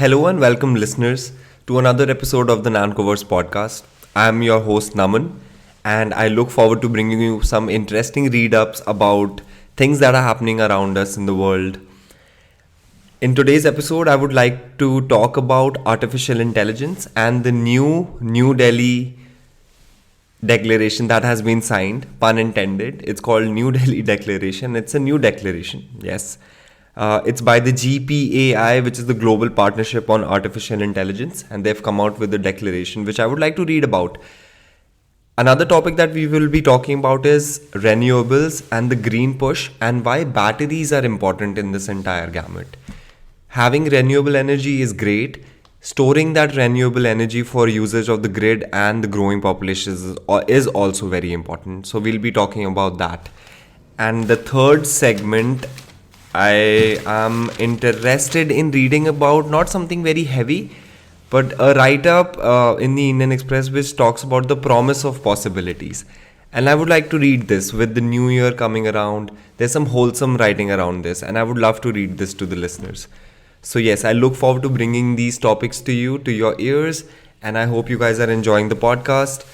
Hello and welcome, listeners, to another episode of the NancoVerse podcast. I am your host, Naman, and I look forward to bringing you some interesting read ups about things that are happening around us in the world. In today's episode, I would like to talk about artificial intelligence and the New Delhi declaration that has been signed, pun intended. It's called New Delhi Declaration. It's a new declaration, yes. It's by the GPAI, which is the Global Partnership on Artificial Intelligence, and they've come out with a declaration which I would like to read about. Another topic that we will be talking about is renewables and the green push and why batteries are important in this entire gamut. Having renewable energy is great. Storing that renewable energy for usage of the grid and the growing populations is also very important. So we'll be talking about that. And the third segment, I am interested in reading about not something very heavy, but a write-up in the Indian Express which talks about the promise of possibilities. And I would like to read this with the new year coming around. There's some wholesome writing around this, and I would love to read this to the listeners. So yes, I look forward to bringing these topics to you, to your ears, and I hope you guys are enjoying the podcast.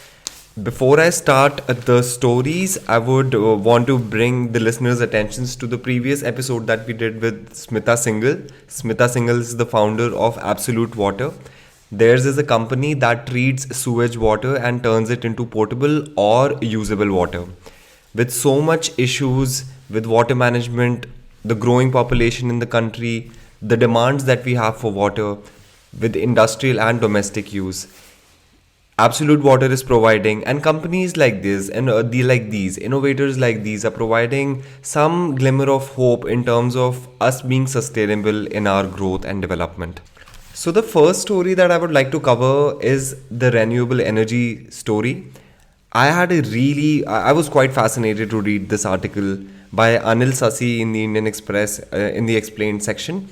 Before I start the stories, I would want to bring the listeners' attentions to the previous episode that we did with Smita Singhal. Smita Singhal is the founder of Absolute Water. Theirs is a company that treats sewage water and turns it into potable or usable water. With so much issues with water management, the growing population in the country, the demands that we have for water with industrial and domestic use, Absolute Water is providing, and companies like this and innovators like these are providing some glimmer of hope in terms of us being sustainable in our growth and development. So the first story that I would like to cover is the renewable energy story. I was quite fascinated to read this article by Anil Sasi in the Indian Express in the explained section.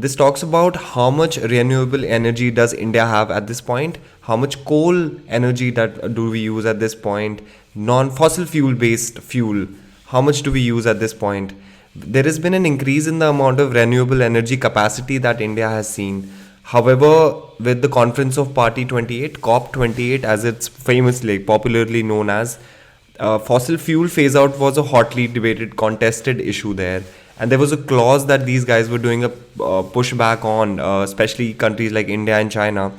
This talks about how much renewable energy does India have at this point, how much coal energy that do we use at this point, non-fossil fuel based fuel, how much do we use at this point. There has been an increase in the amount of renewable energy capacity that India has seen. However, with the Conference of Party 28, COP28 as it's famously, popularly known as, fossil fuel phase out was a hotly debated, contested issue there. And there was a clause that these guys were doing a pushback on, especially countries like India and China,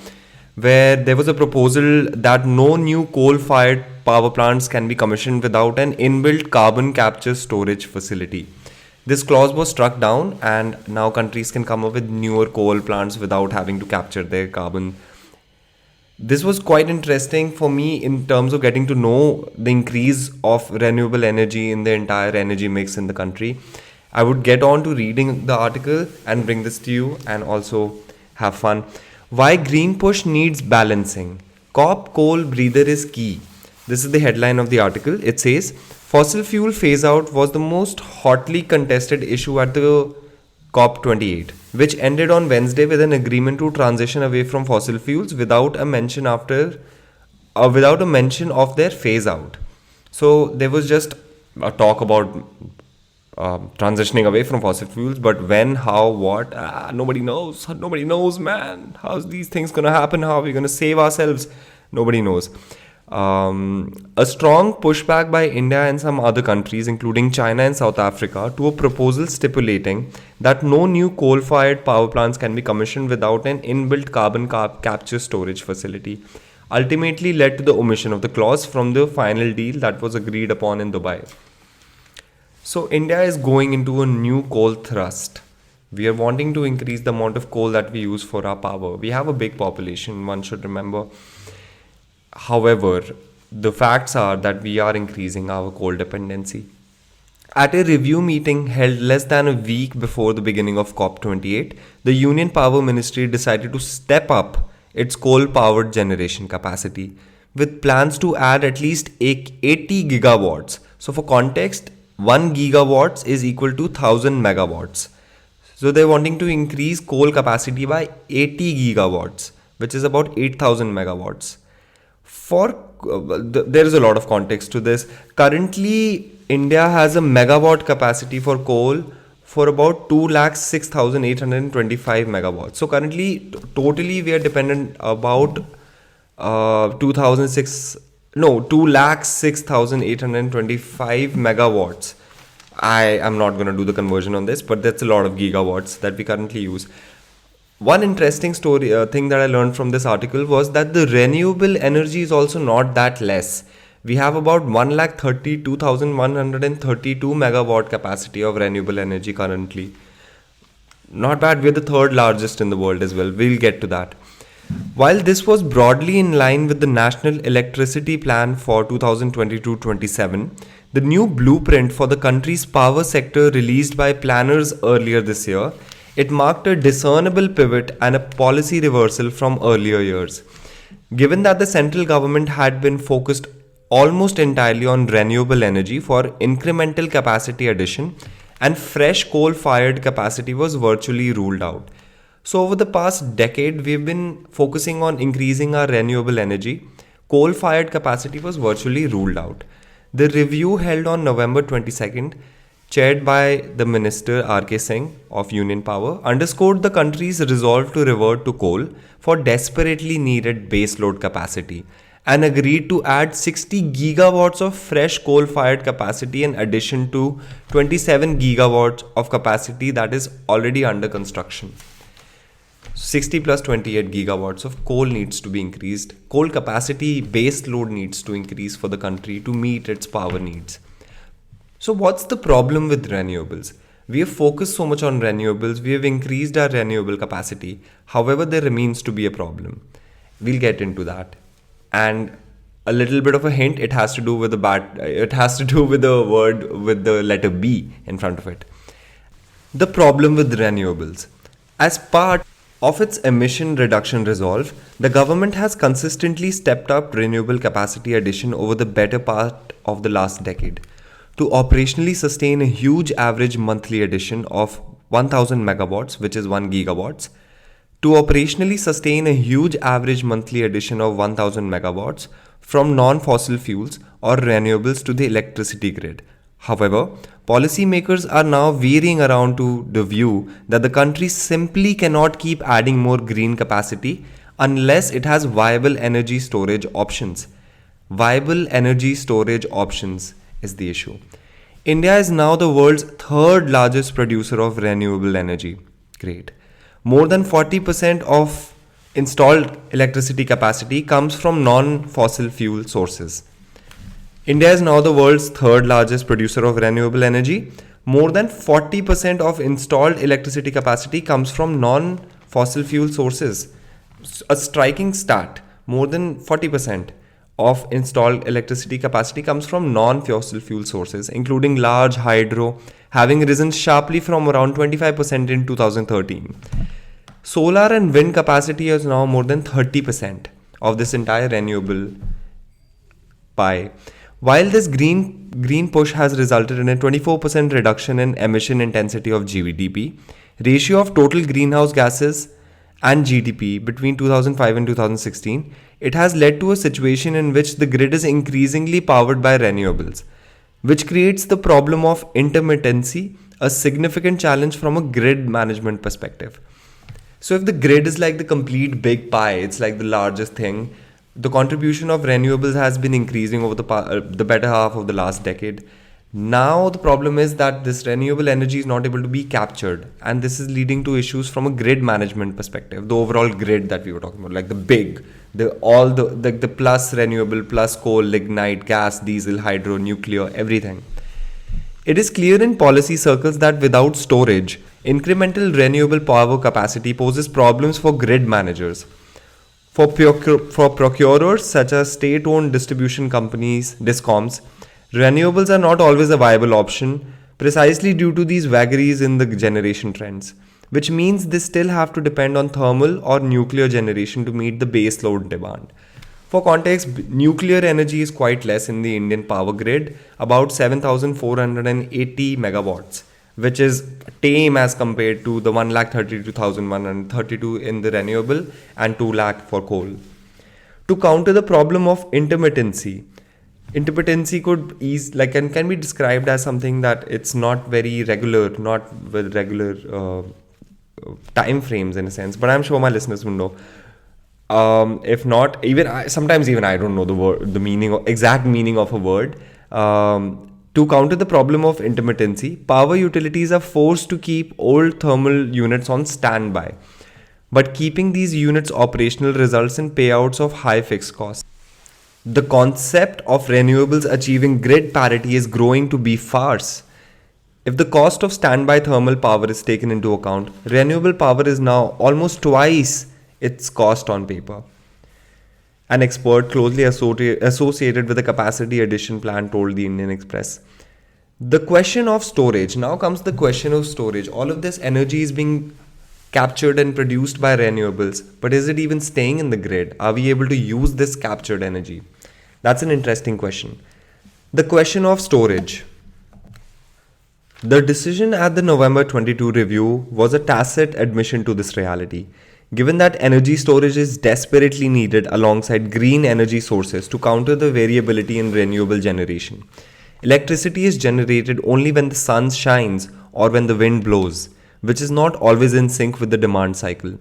where there was a proposal that no new coal-fired power plants can be commissioned without an inbuilt carbon capture storage facility. This clause was struck down, and now countries can come up with newer coal plants without having to capture their carbon. This was quite interesting for me in terms of getting to know the increase of renewable energy in the entire energy mix in the country. I would get on to reading the article and bring this to you and also have fun. Why green push needs balancing. COP coal breather is key. This is the headline of the article. It says, fossil fuel phase out was the most hotly contested issue at the COP28, which ended on Wednesday with an agreement to transition away from fossil fuels without a mention of their phase out. So there was just a talk about transitioning away from fossil fuels, but when, how, what, nobody knows. Nobody knows, man. How's these things gonna happen? How are we gonna save ourselves? Nobody knows. A strong pushback by India and some other countries, including China and South Africa, to a proposal stipulating that no new coal-fired power plants can be commissioned without an inbuilt carbon capture storage facility, ultimately led to the omission of the clause from the final deal that was agreed upon in Dubai. So India is going into a new coal thrust. We are wanting to increase the amount of coal that we use for our power. We have a big population, one should remember. However, the facts are that we are increasing our coal dependency. At a review meeting held less than a week before the beginning of COP28, the Union Power Ministry decided to step up its coal-powered generation capacity with plans to add at least 80 gigawatts. So for context, 1 gigawatts is equal to 1000 megawatts. So they're wanting to increase coal capacity by 80 gigawatts, which is about 8000 megawatts. There is a lot of context to this. Currently, India has a megawatt capacity for coal for about 2,06,825 megawatts. So currently, totally we are dependent about 2,06,825 megawatts. I am not going to do the conversion on this, but that's a lot of gigawatts that we currently use. One interesting story thing that I learned from this article was that the renewable energy is also not that less. We have about 1,32,132 megawatt capacity of renewable energy currently. Not bad, we're the third largest in the world as well. We'll get to that. While this was broadly in line with the National Electricity Plan for 2022-27, the new blueprint for the country's power sector released by planners earlier this year, it marked a discernible pivot and a policy reversal from earlier years. Given that the central government had been focused almost entirely on renewable energy for incremental capacity addition, and fresh coal-fired capacity was virtually ruled out. So over the past decade, we've been focusing on increasing our renewable energy. Coal-fired capacity was virtually ruled out. The review held on November 22nd, chaired by the Minister R.K. Singh of Union Power, underscored the country's resolve to revert to coal for desperately needed baseload capacity and agreed to add 60 gigawatts of fresh coal-fired capacity in addition to 27 gigawatts of capacity that is already under construction. 60 plus 28 gigawatts of coal needs to be increased. Coal capacity base load needs to increase for the country to meet its power needs. So what's the problem with renewables? We have focused so much on renewables, we have increased our renewable capacity. However, there remains to be a problem. We'll get into that. And a little bit of a hint, it has to do with the word with the letter B in front of it. The problem with renewables. As part of its emission reduction resolve, the government has consistently stepped up renewable capacity addition over the better part of the last decade to operationally sustain a huge average monthly addition of 1000 megawatts, which is 1 gigawatts, to operationally sustain a huge average monthly addition of 1000 megawatts from non-fossil fuels or renewables to the electricity grid. However, policymakers are now veering around to the view that the country simply cannot keep adding more green capacity unless it has viable energy storage options. Viable energy storage options is the issue. India is now the world's third largest producer of renewable energy. Great. More than 40% of installed electricity capacity comes from non-fossil fuel sources. India is now the world's third largest producer of renewable energy. More than 40% of installed electricity capacity comes from non-fossil fuel sources. A striking stat. More than 40% of installed electricity capacity comes from non-fossil fuel sources, including large hydro, having risen sharply from around 25% in 2013. Solar and wind capacity is now more than 30% of this entire renewable pie. While this green push has resulted in a 24% reduction in emission intensity of GDP, ratio of total greenhouse gases and GDP between 2005 and 2016, it has led to a situation in which the grid is increasingly powered by renewables, which creates the problem of intermittency, a significant challenge from a grid management perspective. So if the grid is like the complete big pie, it's like the largest thing, the contribution of renewables has been increasing over the better half of the last decade. Now the problem is that this renewable energy is not able to be captured, and this is leading to issues from a grid management perspective. The overall grid that we were talking about, like the plus renewable, plus coal, lignite, gas, diesel, hydro, nuclear, everything. It is clear in policy circles that without storage, incremental renewable power capacity poses problems for grid managers. For procurers such as state-owned distribution companies, DISCOMs, renewables are not always a viable option precisely due to these vagaries in the generation trends, which means they still have to depend on thermal or nuclear generation to meet the base load demand. For context, nuclear energy is quite less in the Indian power grid, about 7,480 megawatts, which is tame as compared to the 1,32,132 in the renewable and 2 lakh for coal. To counter the problem of intermittency, Intermittency could ease like can be described as something that it's not very regular, not with regular time frames in a sense. But I'm sure my listeners will know. If not, sometimes even I don't know the word, the meaning, exact meaning of a word. To counter the problem of intermittency, power utilities are forced to keep old thermal units on standby. But keeping these units operational results in payouts of high fixed costs. The concept of renewables achieving grid parity is growing to be farce. If the cost of standby thermal power is taken into account, renewable power is now almost twice its cost on paper. An expert closely associated with the capacity addition plan told the Indian Express. The question of storage. Now comes the question of storage. All of this energy is being captured and produced by renewables, but is it even staying in the grid? Are we able to use this captured energy? That's an interesting question. The question of storage. The decision at the November 22 review was a tacit admission to this reality. Given that energy storage is desperately needed alongside green energy sources to counter the variability in renewable generation. Electricity is generated only when the sun shines or when the wind blows, which is not always in sync with the demand cycle.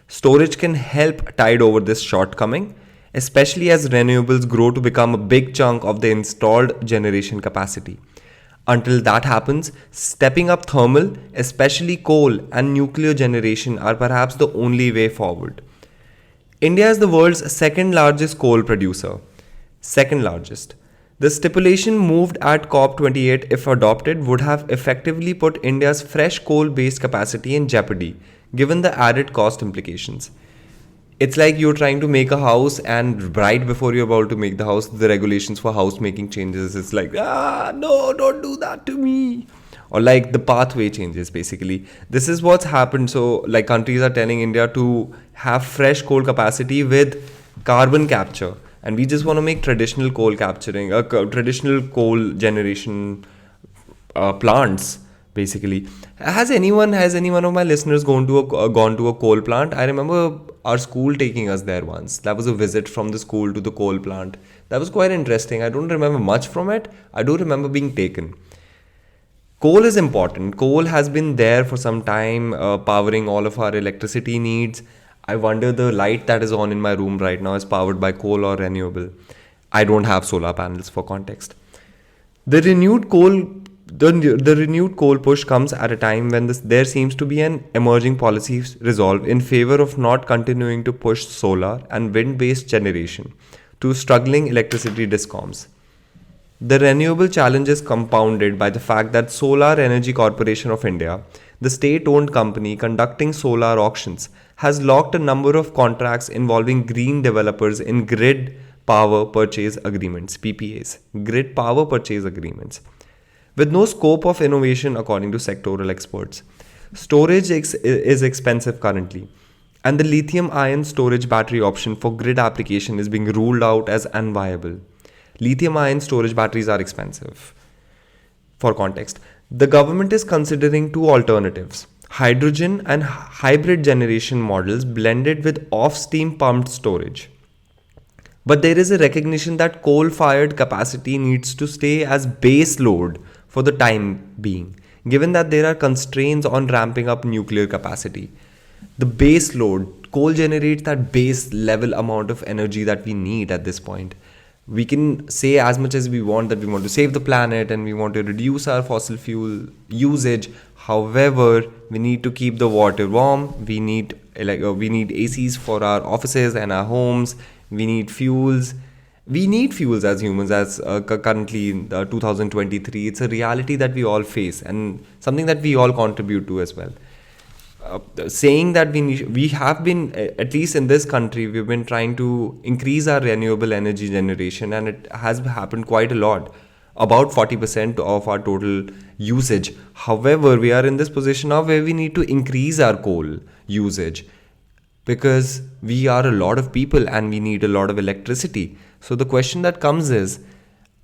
Storage can help tide over this shortcoming, especially as renewables grow to become a big chunk of the installed generation capacity. Until that happens, stepping up thermal, especially coal and nuclear generation, are perhaps the only way forward. India is the world's second largest coal producer. Second largest. The stipulation moved at COP28, if adopted, would have effectively put India's fresh coal based capacity in jeopardy, given the added cost implications. It's like you're trying to make a house, and right before you're about to make the house, the regulations for house making changes. It's like, no, don't do that to me. Or like the pathway changes, basically. This is what's happened. So, like, countries are telling India to have fresh coal capacity with carbon capture. And we just want to make traditional coal capturing, traditional coal generation plants. Basically, has any one of my listeners gone to a coal plant? I remember our school taking us there once. That was a visit from the school to the coal plant. That was quite interesting. I don't remember much from it. I do remember being taken. Coal is important. Coal has been there for some time, powering all of our electricity needs. I wonder the light that is on in my room right now is powered by coal or renewable. I don't have solar panels for context. The renewed coal the renewed coal push comes at a time when there seems to be an emerging policy resolve in favor of not continuing to push solar and wind-based generation to struggling electricity discoms. The renewable challenge is compounded by the fact that Solar Energy Corporation of India, the state-owned company conducting solar auctions, has locked a number of contracts involving green developers in grid power purchase agreements, PPAs, grid power purchase agreements, with no scope of innovation according to sectoral experts. Storage is expensive currently, and the lithium-ion storage battery option for grid application is being ruled out as unviable. Lithium-ion storage batteries are expensive. For context, the government is considering two alternatives: hydrogen and hybrid generation models blended with off-steam pumped storage. But there is a recognition that coal-fired capacity needs to stay as base load for the time being, given that there are constraints on ramping up nuclear capacity. The base load, coal generates that base level amount of energy that we need at this point. We can say as much as we want that we want to save the planet and we want to reduce our fossil fuel usage. However, we need to keep the water warm. We need ACs for our offices and our homes. We need fuels. We need fuels as humans, as currently in 2023. It's a reality that we all face and something that we all contribute to as well. Saying that we have been, at least in this country, we've been trying to increase our renewable energy generation, and it has happened quite a lot, about 40% of our total usage. However, we are in this position now where we need to increase our coal usage because we are a lot of people and we need a lot of electricity. So the question that comes is,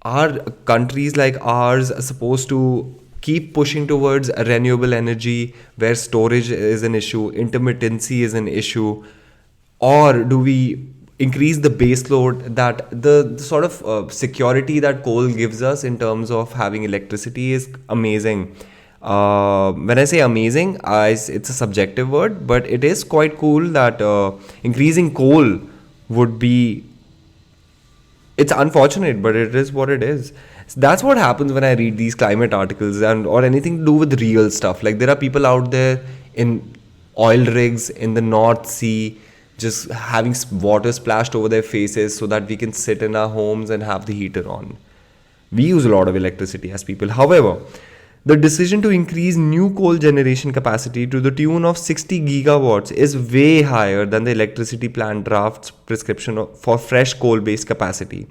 are countries like ours supposed to keep pushing towards renewable energy where storage is an issue, intermittency is an issue, or do we increase the base load, that the sort of security that coal gives us in terms of having electricity is amazing. When I say amazing, it's a subjective word, but it is quite cool that increasing coal would be, it's unfortunate, but it is what it is. That's what happens when I read these climate articles and or anything to do with real stuff. Like there are people out there in oil rigs in the North Sea just having water splashed over their faces so that we can sit in our homes and have the heater on. We use a lot of electricity as people. However, the decision to increase new coal generation capacity to the tune of 60 gigawatts is way higher than the electricity plant draft's prescription for fresh coal based capacity.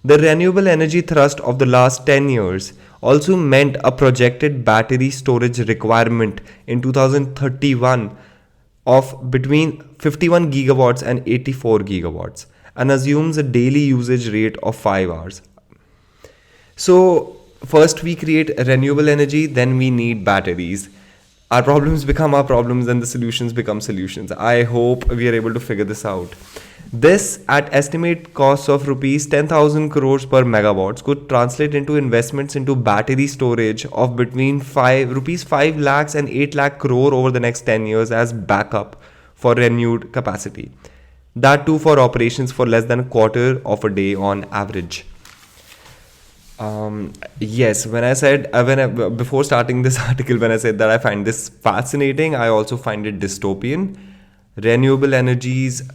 The renewable energy thrust of the last 10 years also meant a projected battery storage requirement in 2031 of between 51 gigawatts and 84 gigawatts and assumes a daily usage rate of 5 hours. So, first we create renewable energy, then we need batteries. Our problems become our problems and the solutions become solutions. I hope we are able to figure this out. This, at estimate costs of rupees 10,000 crores per megawatts, could translate into investments into battery storage of between rupees 5 lakhs and 8 lakh crore over the next 10 years as backup for renewed capacity. That too for operations for less than a quarter of a day on average. Yes, when I said, before starting this article, when I said that I find this fascinating, I also find it dystopian. Renewable energies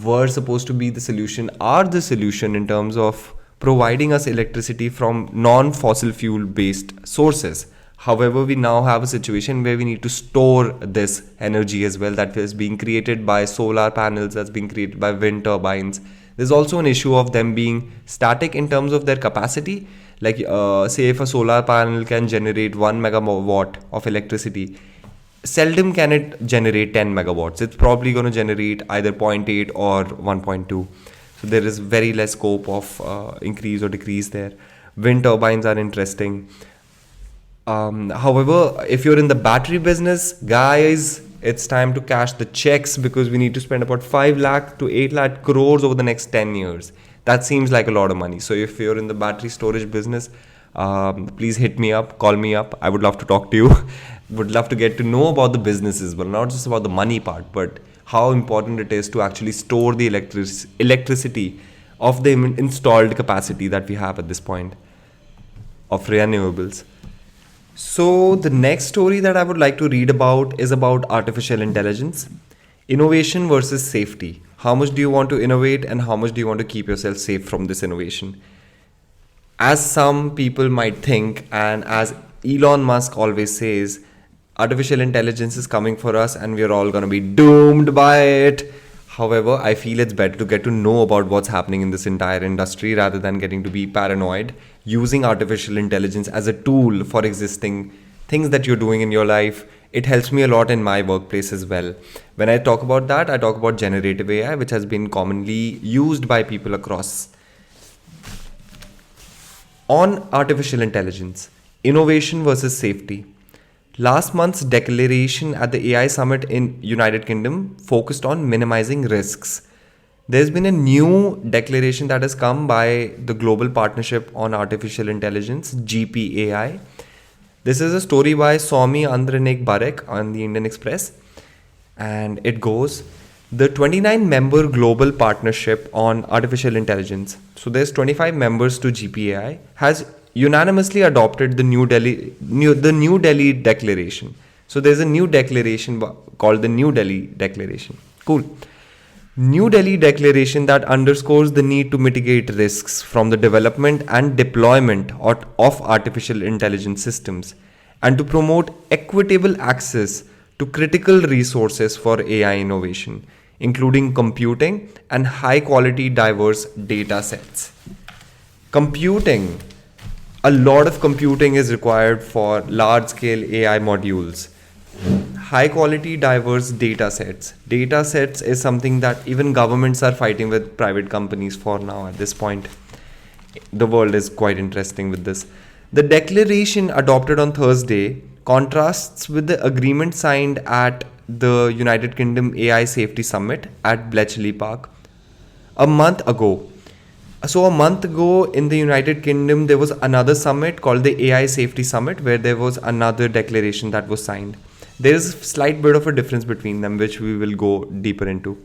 were supposed to be the solution, are the solution in terms of providing us electricity from non-fossil fuel based sources. However, we now have a situation where we need to store this energy as well, that is being created by solar panels, that's being created by wind turbines. There's also an issue of them being static in terms of their capacity. Like say if a solar panel can generate 1 megawatt of electricity, seldom can it generate 10 megawatts. It's probably going to generate either 0.8 or 1.2. So there is very less scope of increase or decrease there. Wind turbines are interesting. However, if you're in the battery business, guys, it's time to cash the checks because we need to spend about 5 lakh to 8 lakh crores over the next 10 years. That seems like a lot of money. So if you're in the battery storage business, please hit me up, call me up. I would love to talk to you. Would love to get to know about the businesses, but not just about the money part, but how important it is to actually store the electricity of the installed capacity that we have at this point of renewables. So the next story that I would like to read about is about artificial intelligence, innovation versus safety. How much do you want to innovate and how much do you want to keep yourself safe from this innovation? As some people might think, and as Elon Musk always says, artificial intelligence is coming for us and we're all going to be doomed by it. However, I feel it's better to get to know about what's happening in this entire industry rather than getting to be paranoid, using artificial intelligence as a tool for existing things that you're doing in your life. It helps me a lot in my workplace as well. When I talk about that, I talk about generative AI, which has been commonly used by people across. On artificial intelligence, innovation versus safety. Last month's declaration at the AI summit in United Kingdom focused on minimizing risks. There's been a new declaration that has come by the Global Partnership on Artificial Intelligence, GPAI. This is a story by Swami Andranik Barek on the Indian Express. And it goes, the 29-member Global Partnership on Artificial Intelligence, so there's 25 members to GPAI, has unanimously adopted the New Delhi Declaration. So there's a new declaration called the New Delhi Declaration. Cool. New Delhi Declaration that underscores the need to mitigate risks from the development and deployment of artificial intelligence systems and to promote equitable access to critical resources for AI innovation, including computing and high-quality diverse data sets. Computing. A lot of computing is required for large-scale AI modules. High-quality diverse data sets. Data sets is something that even governments are fighting with private companies for now at this point. The world is quite interesting with this. The declaration adopted on Thursday contrasts with the agreement signed at the United Kingdom AI Safety Summit at Bletchley Park. A month ago, a month ago in the United Kingdom, there was another summit called the AI Safety Summit, where there was another declaration that was signed. There is a slight bit of a difference between them, which we will go deeper into,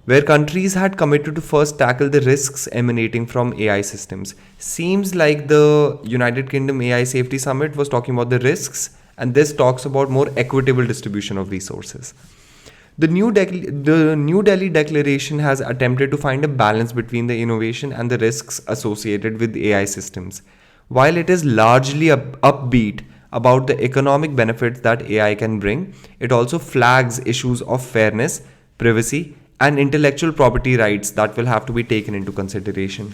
where countries had committed to first tackle the risks emanating from AI systems. Seems like the United Kingdom AI Safety Summit was talking about the risks, and this talks about more equitable distribution of resources. The New Delhi Declaration has attempted to find a balance between the innovation and the risks associated with AI systems. While it is largely upbeat about the economic benefits that AI can bring, it also flags issues of fairness, privacy, and intellectual property rights that will have to be taken into consideration.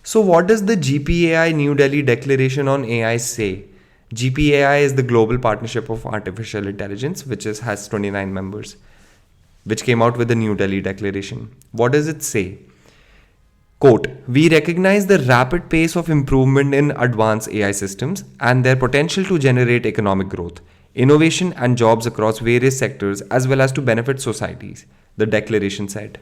So, what does the GPAI New Delhi Declaration on AI say? GPAI is the Global Partnership of Artificial Intelligence, has 29 members, which came out with the New Delhi Declaration. What does it say? Quote, we recognize the rapid pace of improvement in advanced AI systems and their potential to generate economic growth, innovation, and jobs across various sectors as well as to benefit societies, the declaration said.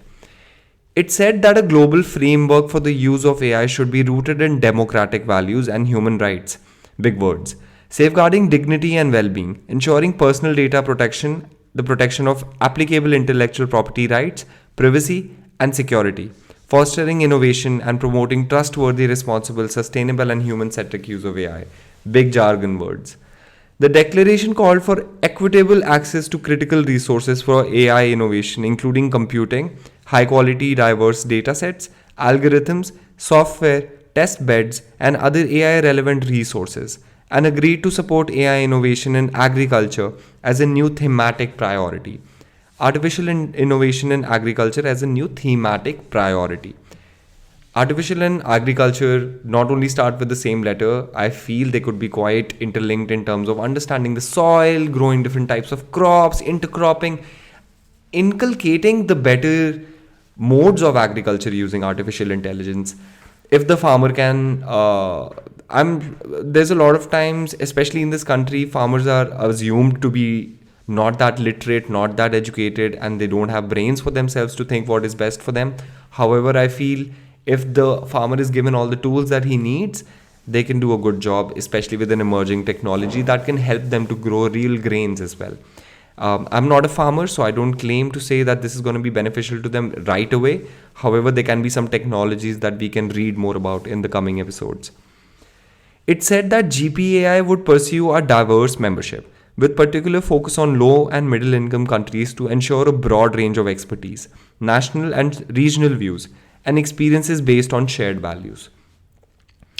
It said that a global framework for the use of AI should be rooted in democratic values and human rights, big words, safeguarding dignity and well-being, ensuring personal data protection, the protection of applicable intellectual property rights, privacy, and security, fostering innovation and promoting trustworthy, responsible, sustainable, and human-centric use of AI. Big jargon words. The declaration called for equitable access to critical resources for AI innovation, including computing, high-quality, diverse datasets, algorithms, software, test beds, and other AI-relevant resources, and agreed to support AI innovation in agriculture as a new thematic priority. Innovation in agriculture as a new thematic priority. Artificial and agriculture not only start with the same letter, I feel they could be quite interlinked in terms of understanding the soil, growing different types of crops, intercropping, inculcating the better modes of agriculture using artificial intelligence. If the farmer can, there's a lot of times, especially in this country, farmers are assumed to be not that literate, not that educated, and they don't have brains for themselves to think what is best for them. However, I feel if the farmer is given all the tools that he needs, they can do a good job, especially with an emerging technology that can help them to grow real grains as well. I'm not a farmer, so I don't claim to say that this is going to be beneficial to them right away. However, there can be some technologies that we can read more about in the coming episodes. It said that GPAI would pursue a diverse membership with particular focus on low and middle income countries to ensure a broad range of expertise, national and regional views, and experiences based on shared values.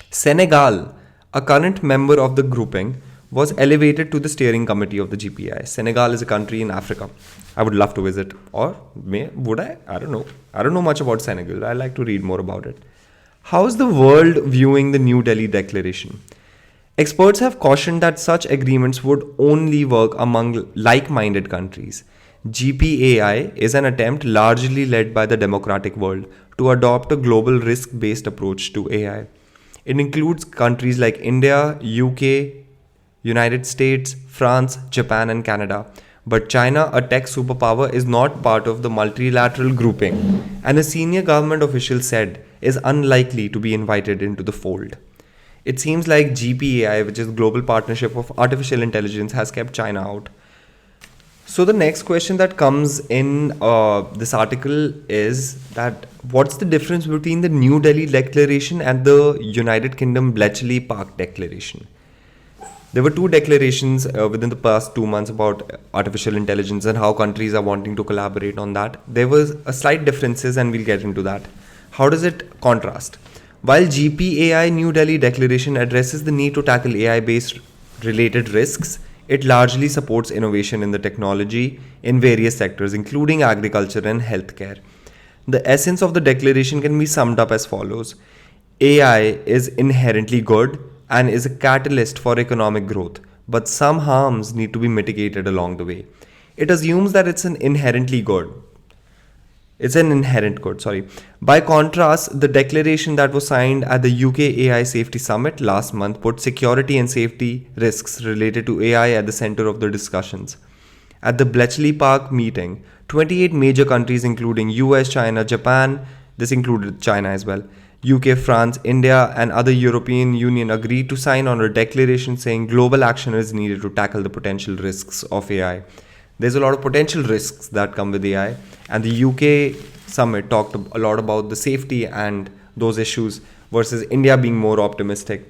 Senegal, a current member of the grouping, was elevated to the steering committee of the GPI. Senegal is a country in Africa. I would love to visit. Would I? I don't know. I don't know much about Senegal. I like to read more about it. How is the world viewing the New Delhi Declaration? Experts have cautioned that such agreements would only work among like-minded countries. GPAI is an attempt largely led by the democratic world to adopt a global risk-based approach to AI. It includes countries like India, UK, United States, France, Japan, and Canada. But China, a tech superpower, is not part of the multilateral grouping, and a senior government official said is unlikely to be invited into the fold. It seems like GPAI, which is Global Partnership of Artificial Intelligence, has kept China out. So the next question that comes in this article is that what's the difference between the New Delhi Declaration and the United Kingdom Bletchley Park Declaration? There were two declarations within the past 2 months about artificial intelligence and how countries are wanting to collaborate on that. There was a slight differences and we'll get into that. How does it contrast? While GPAI New Delhi Declaration addresses the need to tackle AI-based related risks, it largely supports innovation in the technology in various sectors, including agriculture and healthcare. The essence of the declaration can be summed up as follows. AI is inherently good and is a catalyst for economic growth, but some harms need to be mitigated along the way. It assumes that it's an inherent good. By contrast, the declaration that was signed at the UK AI Safety Summit last month put security and safety risks related to AI at the center of the discussions. At the Bletchley Park meeting, 28 major countries including US, China, Japan, This included China as well. UK, France, India, and other European Union agreed to sign on a declaration saying global action is needed to tackle the potential risks of AI. There's a lot of potential risks that come with AI, and the UK summit talked a lot about the safety and those issues versus India being more optimistic.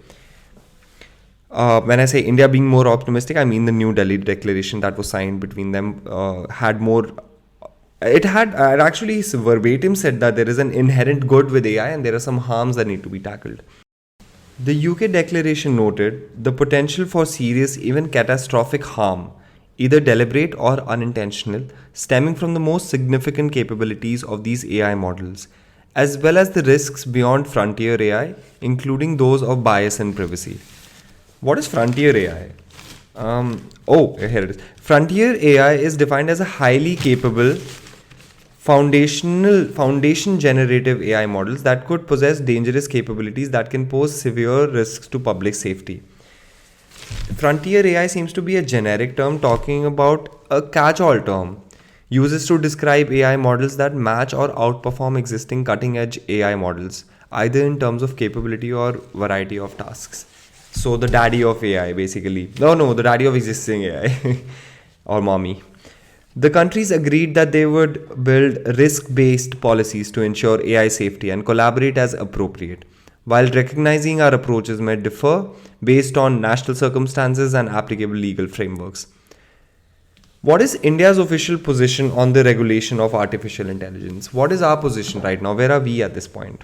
When I say India being more optimistic, I mean the New Delhi declaration that was signed between them had more. It actually verbatim said that there is an inherent good with AI and there are some harms that need to be tackled. The UK declaration noted the potential for serious, even catastrophic harm, either deliberate or unintentional, stemming from the most significant capabilities of these AI models, as well as the risks beyond frontier AI, including those of bias and privacy. What is frontier AI? Here it is. Frontier AI is defined as a highly capable foundation generative AI models that could possess dangerous capabilities that can pose severe risks to public safety. Frontier AI seems to be a generic term talking about a catch-all term uses to describe AI models that match or outperform existing cutting-edge AI models, either in terms of capability or variety of tasks. So the daddy of AI, basically. No, the daddy of existing AI or mommy. The countries agreed that they would build risk-based policies to ensure AI safety and collaborate as appropriate, while recognizing our approaches may differ based on national circumstances and applicable legal frameworks. What is India's official position on the regulation of artificial intelligence? What is our position right now? Where are we at this point?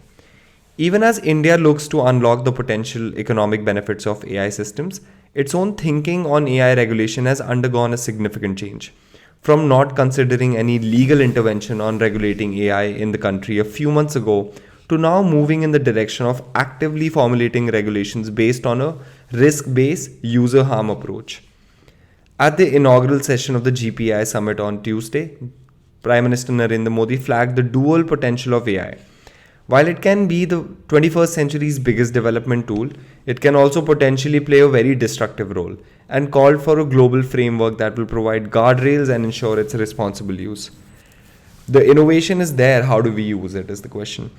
Even as India looks to unlock the potential economic benefits of AI systems, its own thinking on AI regulation has undergone a significant change. From not considering any legal intervention on regulating AI in the country a few months ago, to now moving in the direction of actively formulating regulations based on a risk-based user harm approach. At the inaugural session of the GPI summit on Tuesday, Prime Minister Narendra Modi flagged the dual potential of AI. While it can be the 21st century's biggest development tool, it can also potentially play a very destructive role, and called for a global framework that will provide guardrails and ensure its responsible use. The innovation is there, how do we use it is the question.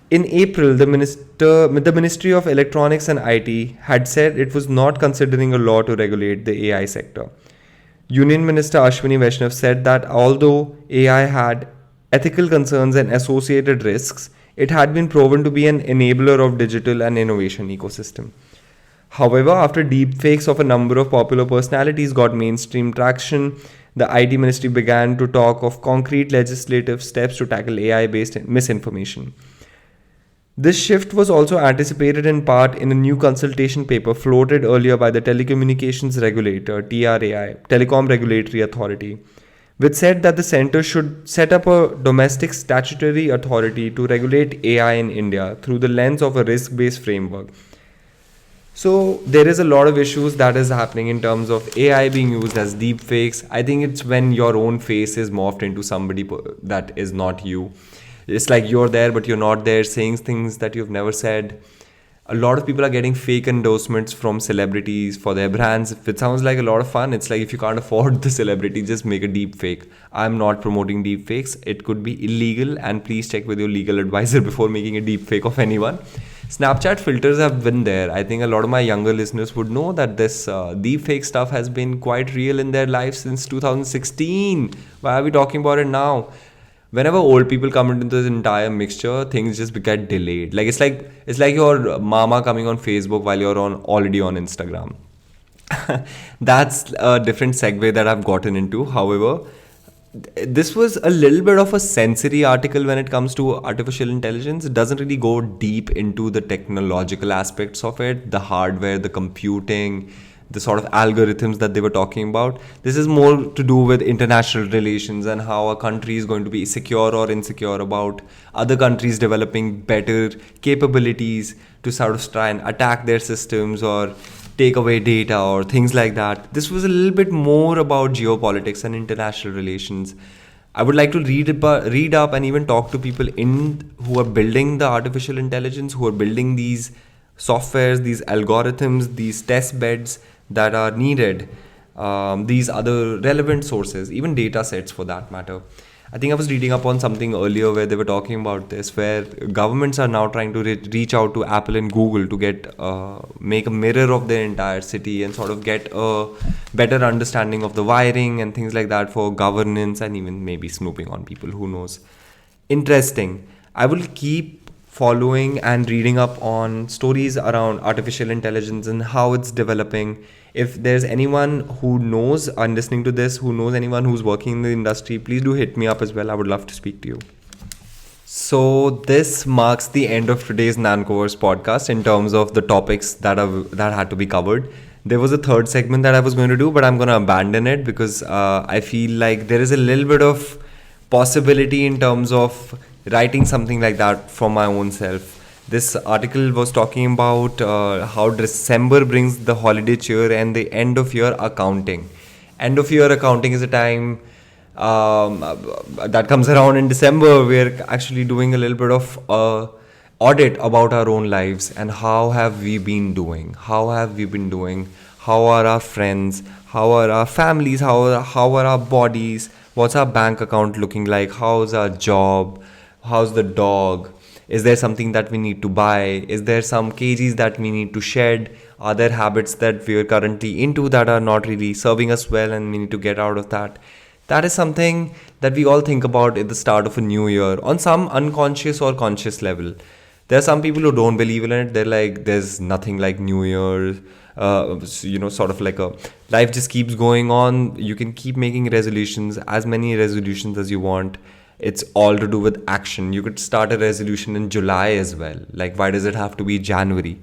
In April, the Ministry of Electronics and IT had said it was not considering a law to regulate the AI sector. Union Minister Ashwini Vaishnav said that although AI had ethical concerns and associated risks, it had been proven to be an enabler of digital and innovation ecosystem. However, after deepfakes of a number of popular personalities got mainstream traction, the IT ministry began to talk of concrete legislative steps to tackle AI-based misinformation. This shift was also anticipated in part in a new consultation paper floated earlier by the telecommunications regulator, TRAI, Telecom Regulatory Authority, which said that the centre should set up a domestic statutory authority to regulate AI in India through the lens of a risk-based framework. So there is a lot of issues that is happening in terms of AI being used as deepfakes. I think it's when your own face is morphed into somebody that is not you. It's like you're there, but you're not there, saying things that you've never said. A lot of people are getting fake endorsements from celebrities for their brands. If it sounds like a lot of fun, it's like if you can't afford the celebrity, just make a deep fake. I'm not promoting deep fakes. It could be illegal, and please check with your legal advisor before making a deep fake of anyone. Snapchat filters have been there. I think a lot of my younger listeners would know that this deep fake stuff has been quite real in their lives since 2016. Why are we talking about it now? Whenever old people come into this entire mixture, things just get delayed. It's like your mama coming on Facebook while you're already on Instagram. That's a different segue that I've gotten into. However, this was a little bit of a sensory article when it comes to artificial intelligence. It doesn't really go deep into the technological aspects of it, the hardware, the computing, the sort of algorithms that they were talking about. This is more to do with international relations and how a country is going to be secure or insecure about other countries developing better capabilities to sort of try and attack their systems or take away data or things like that. This was a little bit more about geopolitics and international relations. I would like to read up and even talk to people who are building the artificial intelligence, who are building these softwares, these algorithms, these test beds that are needed, these other relevant sources, even data sets for that matter. I think I was reading up on something earlier where they were talking about this, where governments are now trying to reach out to Apple and Google to get make a mirror of their entire city and sort of get a better understanding of the wiring and things like that for governance, and even maybe snooping on people. Who knows? Interesting. I will keep following and reading up on stories around artificial intelligence and how it's developing. If there's anyone who knows and listening to this, who knows anyone who's working in the industry, please do hit me up as well. I would love to speak to you. So this marks the end of today's NancoVerse podcast in terms of the topics that had to be covered. There was a third segment that I was going to do, but I'm going to abandon it because I feel like there is a little bit of possibility in terms of writing something like that for my own self. This article was talking about how December brings the holiday cheer and the end of year accounting. End of year accounting is a time that comes around in December. We're actually doing a little bit of audit about our own lives and how have we been doing? How are our friends? How are our families? How are our bodies? What's our bank account looking like? How's our job? How's the dog? Is there something that we need to buy? Is there some kgs that we need to shed? Are there habits that we are currently into that are not really serving us well and we need to get out of that? That is something that we all think about at the start of a new year on some unconscious or conscious level. There are some people who don't believe in it. They're like, there's nothing like New Year. Sort of like a life just keeps going on. You can keep making resolutions, as many resolutions as you want. It's all to do with action. You could start a resolution in July as well. Like, why does it have to be January?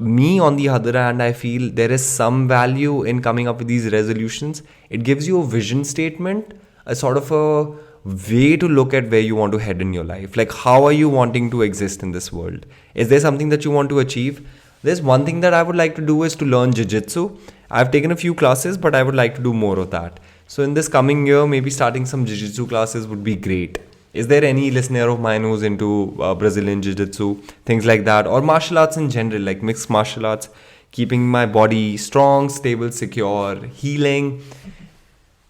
Me, on the other hand, I feel there is some value in coming up with these resolutions. It gives you a vision statement, a sort of a way to look at where you want to head in your life. Like, how are you wanting to exist in this world? Is there something that you want to achieve? There's one thing that I would like to do is to learn jiu-jitsu. I've taken a few classes, but I would like to do more of that. So in this coming year, maybe starting some jiu-jitsu classes would be great. Is there any listener of mine who's into Brazilian jiu-jitsu, things like that, or martial arts in general, like mixed martial arts, keeping my body strong, stable, secure, healing,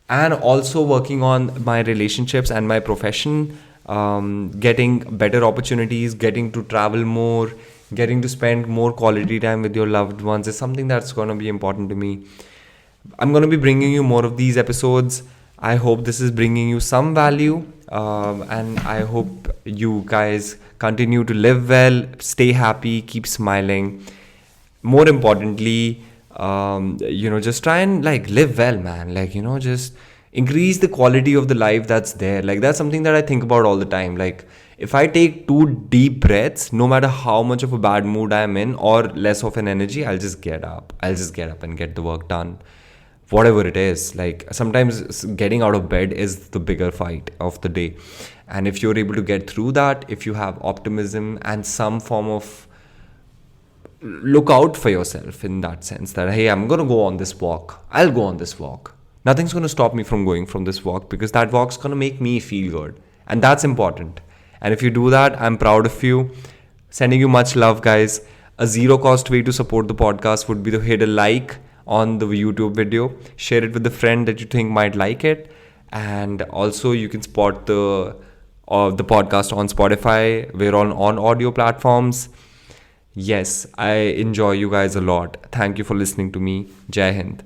and also working on my relationships and my profession, getting better opportunities, getting to travel more, getting to spend more quality time with your loved ones is something that's going to be important to me. I'm going to be bringing you more of these episodes. I hope this is bringing you some value, and I hope you guys continue to live well, stay happy, keep smiling. More importantly, just try and live well, man. Just increase the quality of the life that's there. That's something that I think about all the time. If I take 2 deep breaths, no matter how much of a bad mood I'm in or less of an energy, I'll just get up and get the work done. Whatever it is, sometimes getting out of bed is the bigger fight of the day. And if you're able to get through that, if you have optimism and some form of look out for yourself in that sense that, hey, I'm going to go on this walk. I'll go on this walk. Nothing's going to stop me from going from this walk because that walk's going to make me feel good. And that's important. And if you do that, I'm proud of you. Sending you much love, guys. A zero cost way to support the podcast would be to hit a like on the YouTube video. Share it with a friend that you think might like it. And also you can spot the podcast on Spotify. We're on audio platforms. Yes, I enjoy you guys a lot. Thank you for listening to me. Jai Hind.